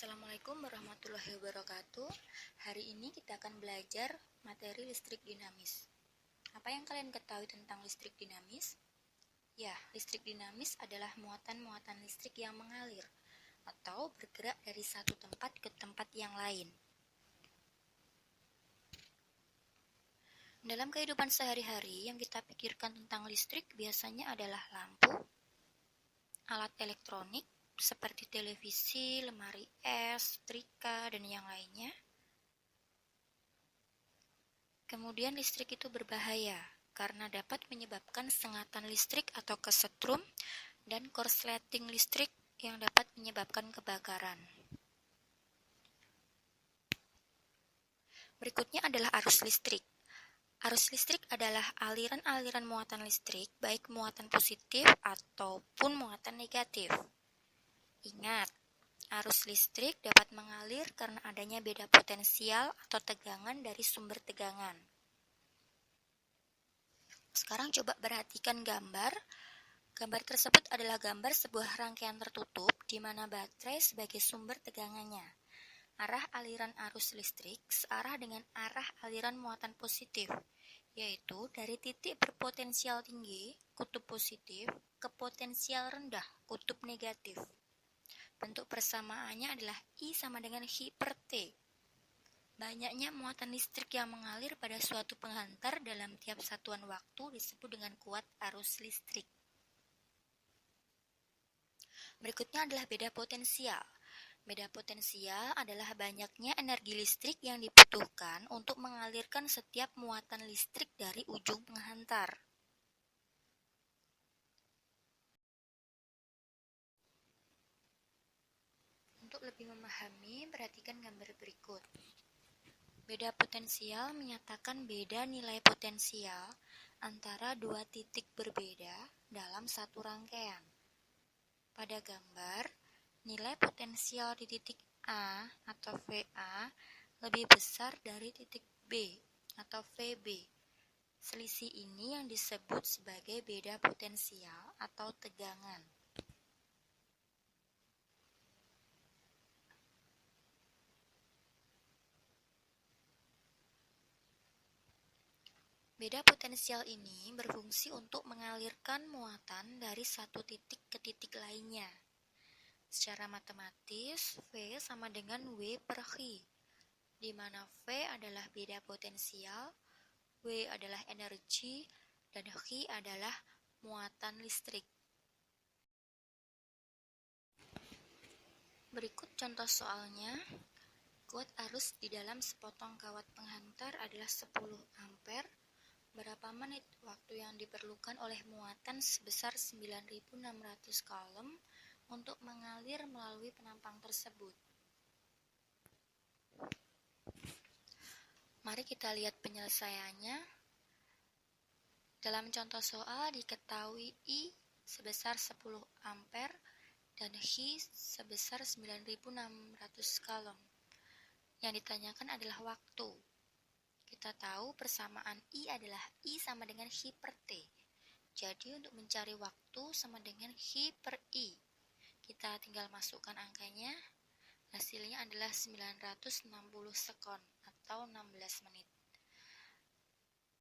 Assalamualaikum warahmatullahi wabarakatuh. Hari ini kita akan belajar materi listrik dinamis. Apa yang kalian ketahui tentang listrik dinamis? Ya, listrik dinamis adalah muatan-muatan listrik yang mengalir atau bergerak dari satu tempat ke tempat yang lain. Dalam kehidupan sehari-hari, yang kita pikirkan tentang listrik biasanya adalah lampu, alat elektronik, seperti televisi, lemari es, setrika, dan yang lainnya. Kemudian listrik itu berbahaya karena dapat menyebabkan sengatan listrik atau kesetrum dan korsleting listrik yang dapat menyebabkan kebakaran. Berikutnya adalah arus listrik. Arus listrik adalah aliran-aliran muatan listrik, baik muatan positif ataupun muatan negatif. Ingat, arus listrik dapat mengalir karena adanya beda potensial atau tegangan dari sumber tegangan. Sekarang coba perhatikan gambar. Gambar tersebut adalah gambar sebuah rangkaian tertutup di mana baterai sebagai sumber tegangannya. Arah aliran arus listrik searah dengan arah aliran muatan positif, yaitu dari titik berpotensial tinggi, kutub positif, ke potensial rendah, kutub negatif. Bentuk persamaannya adalah I sama dengan Hi per T. Banyaknya muatan listrik yang mengalir pada suatu penghantar dalam tiap satuan waktu disebut dengan kuat arus listrik. Berikutnya adalah beda potensial. Beda potensial adalah banyaknya energi listrik yang dibutuhkan untuk mengalirkan setiap muatan listrik dari ujung penghantar. Untuk lebih memahami, perhatikan gambar berikut. Beda potensial menyatakan beda nilai potensial antara dua titik berbeda dalam satu rangkaian. Pada gambar, nilai potensial di titik A atau VA lebih besar dari titik B atau VB. Selisih ini yang disebut sebagai beda potensial atau tegangan. Beda potensial ini berfungsi untuk mengalirkan muatan dari satu titik ke titik lainnya. Secara matematis, V sama dengan W per Hi, di mana V adalah beda potensial, W adalah energi, dan Hi adalah muatan listrik. Berikut contoh soalnya. Kuat arus di dalam sepotong kawat penghantar adalah 10 ampere. Berapa menit waktu yang diperlukan oleh muatan sebesar 9.600 coulomb untuk mengalir melalui penampang tersebut? Mari kita lihat penyelesaiannya. Dalam contoh soal diketahui I sebesar 10 ampere dan Hi sebesar 9.600 coulomb. Yang ditanyakan adalah waktu. Kita tahu persamaan I adalah I sama dengan Hi per T. Jadi untuk mencari waktu sama dengan Hi per I. Kita tinggal masukkan angkanya. Hasilnya adalah 960 sekon atau 16 menit.